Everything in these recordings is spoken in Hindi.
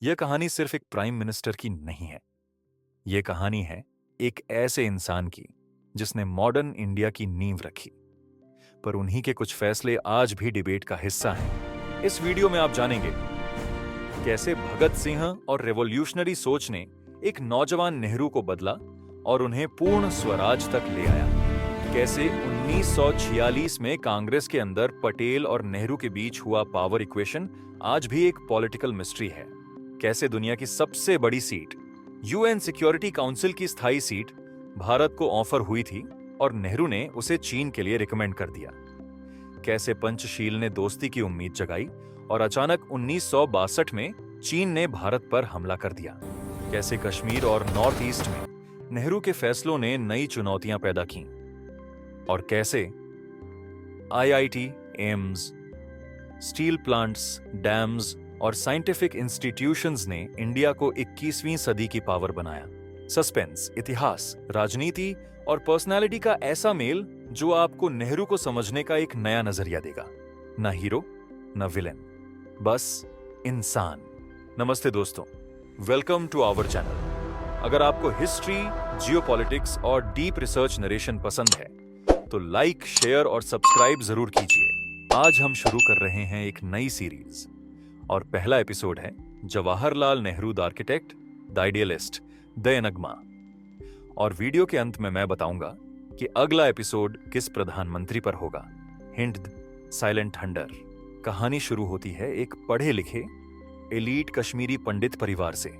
यह कहानी सिर्फ एक प्राइम मिनिस्टर की नहीं है। यह कहानी है एक ऐसे इंसान की जिसने मॉडर्न इंडिया की नींव रखी, पर उन्हीं के कुछ फैसले आज भी डिबेट का हिस्सा हैं। इस वीडियो में आप जानेंगे कैसे भगत सिंह और रेवोल्यूशनरी सोच ने एक नौजवान नेहरू को बदला और उन्हें पूर्ण स्वराज तक ले आया। कैसे 1946 में कांग्रेस के अंदर पटेल और नेहरू के बीच हुआ पावर इक्वेशन आज भी एक पॉलिटिकल मिस्ट्री है। कैसे दुनिया की सबसे बड़ी सीट, यूएन सिक्योरिटी काउंसिल की स्थायी सीट, भारत को ऑफर हुई थी और नेहरू ने उसे चीन के लिए रिकमेंड कर दिया। कैसे पंचशील ने दोस्ती की उम्मीद जगाई और अचानक 1962 में चीन ने भारत पर हमला कर दिया। कैसे कश्मीर और नॉर्थ ईस्ट में नेहरू के फैसलों ने नई चुनौतियां पैदा की और कैसे IIT, AIIMS, steel plants, dams और साइंटिफिक इंस्टीट्यूशंस ने इंडिया को 21वीं सदी की पावर बनाया। सस्पेंस, इतिहास, राजनीति और पर्सनालिटी का ऐसा मेल जो आपको नेहरू को समझने का एक नया नजरिया देगा। ना हीरो, ना विलेन, बस इंसान। नमस्ते दोस्तों, वेलकम टू आवर चैनल। अगर आपको हिस्ट्री, जियोपॉलिटिक्स और डीप रिसर्च नरेशन पसंद है तो लाइक, शेयर और सब्सक्राइब जरूर कीजिए। आज हम शुरू कर रहे हैं एक नई सीरीज और पहला एपिसोड है Jawaharlal Nehru the architect, the idealist, the enigma. और वीडियो के अंत में मैं बताऊंगा कि अगला एपिसोड किस प्रधानमंत्री पर होगा। Hint, silent thunder. कहानी शुरू होती है एक पढ़े लिखे एलीट कश्मीरी पंडित परिवार से,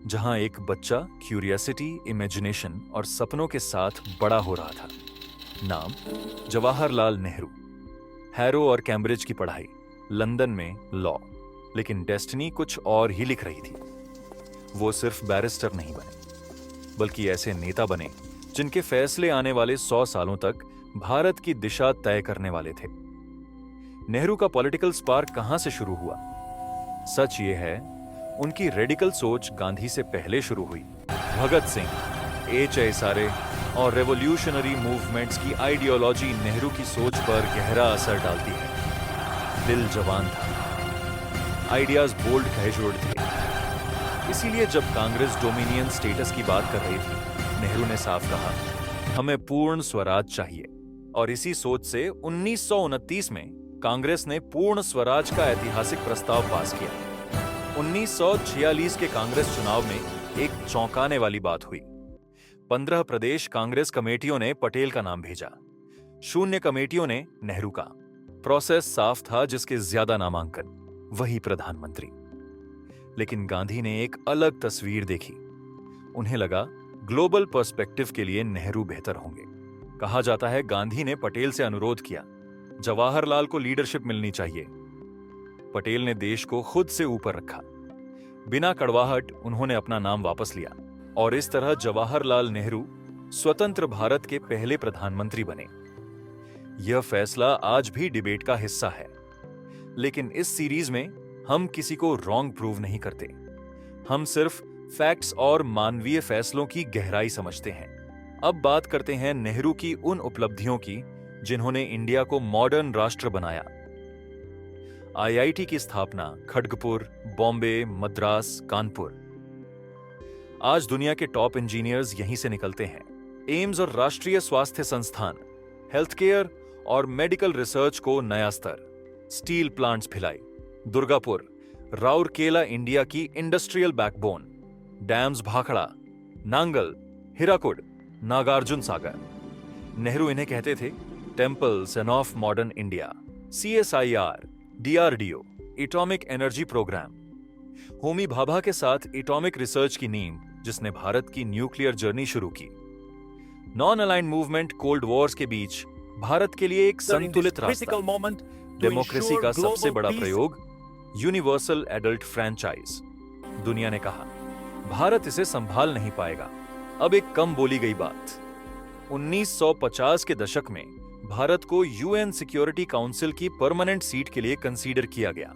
जहां एक बच्चा क्यूरियोसिटी, इमेजिनेशन और सपनों के साथ बड़ा हो रहा था। नाम जवाहरलाल नेहरू। हैरो और कैम्ब्रिज की पढ़ाई, लंदन में लॉ, लेकिन डेस्टिनी कुछ और ही लिख रही थी। वो सिर्फ बैरिस्टर नहीं बने, बल्कि ऐसे नेता बने जिनके फैसले आने वाले 100 सालों तक भारत की दिशा तय करने वाले थे। नेहरू का पॉलिटिकल स्पार्क कहां से शुरू हुआ? सच ये है, उनकी रेडिकल सोच गांधी से पहले शुरू हुई। भगत सिंह, एचए और रेवोल्यूशनरी मूवमेंट्स की आइडियोलॉजी नेहरू की सोच पर गहरा असर डालती है। दिल जवान था, आइडियाज बोल्ड कहे थे। इसीलिए जब कांग्रेस डोमिनियन स्टेटस की बात कर रही थी, नेहरू ने साफ कहा, हमें पूर्ण स्वराज चाहिए। और इसी सोच से 1929 में कांग्रेस ने पूर्ण स्वराज का ऐतिहासिक प्रस्ताव पास किया। 1946 के कांग्रेस चुनाव में एक चौंकाने वाली बात हुई। 15 प्रदेश कांग्रेस कमेटियों ने पटेल का नाम भेजा, 0 कमेटियों ने नेहरू का। प्रोसेस साफ था, जिसके ज्यादा नामांकन वही प्रधानमंत्री। लेकिन गांधी ने एक अलग तस्वीर देखी। उन्हें लगा ग्लोबल पर्सपेक्टिव के लिए नेहरू बेहतर होंगे। कहा जाता है गांधी ने पटेल से अनुरोध किया, जवाहरलाल को लीडरशिप मिलनी चाहिए। पटेल ने देश को खुद से ऊपर रखा। बिना कड़वाहट उन्होंने अपना नाम वापस लिया और इस तरह जवाहरलाल नेहरू स्वतंत्र भारत के पहले प्रधानमंत्री बने। यह फैसला आज भी डिबेट का हिस्सा है, लेकिन इस सीरीज में हम किसी को रॉन्ग प्रूव नहीं करते। हम सिर्फ फैक्ट्स और मानवीय फैसलों की गहराई समझते हैं। अब बात करते हैं नेहरू की उन उपलब्धियों की जिन्होंने इंडिया को मॉडर्न राष्ट्र बनाया। आईआईटी की स्थापना खड़गपुर, बॉम्बे, मद्रास, कानपुर। आज दुनिया के टॉप इंजीनियर्स यहीं से निकलते हैं। एम्स और राष्ट्रीय स्वास्थ्य संस्थान, हेल्थ केयर और मेडिकल रिसर्च को नया स्तर। Steel plants Bhilai, Durgapur, Rourkela India की industrial backbone. Dams Bhakra, Nangal, Hirakud, Nagarjuna Sagar. Nehru इन्हें कहते थे temples and of modern India. CSIR, DRDO, atomic energy program. Homi Bhabha के साथ एटॉमिक रिसर्च की नींव, जिसने भारत की न्यूक्लियर जर्नी शुरू की। Non aligned movement cold Wars के बीच भारत के लिए एक संतुलित रास्ता। डेमोक्रेसी का सबसे बड़ा प्रयोग, यूनिवर्सल एडल्ट फ्रैंचाइज। दुनिया ने कहा भारत इसे संभाल नहीं पाएगा। अब एक कम बोली गई बात, 1950 के दशक में भारत को यूएन सिक्योरिटी काउंसिल की परमानेंट सीट के लिए कंसीडर किया गया।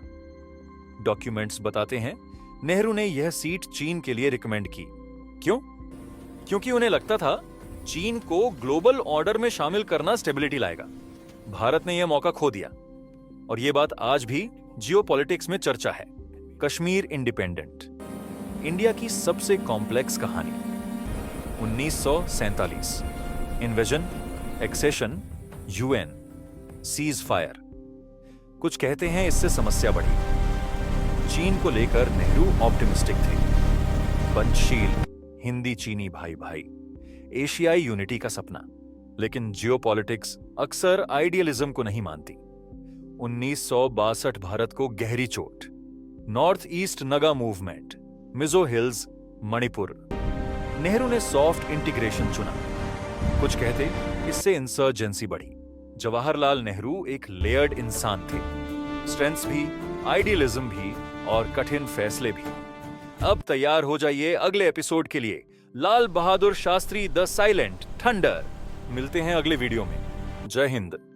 डॉक्यूमेंट्स बताते हैं नेहरू ने यह सीट चीन के लिए रिकमेंड की। क्यों? क्योंकि उन्हें लगता था चीन को ग्लोबल ऑर्डर में शामिल करना स्टेबिलिटी लाएगा। भारत ने यह मौका खो दिया और यह बात आज भी जियोपॉलिटिक्स में चर्चा है। कश्मीर इंडिपेंडेंट, इंडिया की सबसे कॉम्प्लेक्स कहानी। 1947, invasion, accession, UN, cease fire. कुछ कहते हैं इससे समस्या बढ़ी। चीन को लेकर नेहरू ऑप्टिमिस्टिक थे। पंचशील, हिंदी चीनी भाई भाई, एशियाई यूनिटी का सपना। लेकिन जियोपॉलिटिक्स अक्सर आइडियलिज्म को नहीं मानती। 1962 भारत को गहरी चोट, north east Naga movement, Mizo hills, Manipur. Nehru ने सॉफ्ट इंटीग्रेशन चुना। कुछ कहते इससे इंसर्जेंसी बढ़ी। जवाहरलाल नेहरू एक लेयर्ड इंसान थे, स्ट्रेंथ्स भी, आइडियलिज्म भी और कठिन फैसले भी। अब तैयार हो जाइए अगले एपिसोड के लिए, Lal Bahadur Shastri the silent thunder. मिलते हैं अगले वीडियो में। जय हिंद।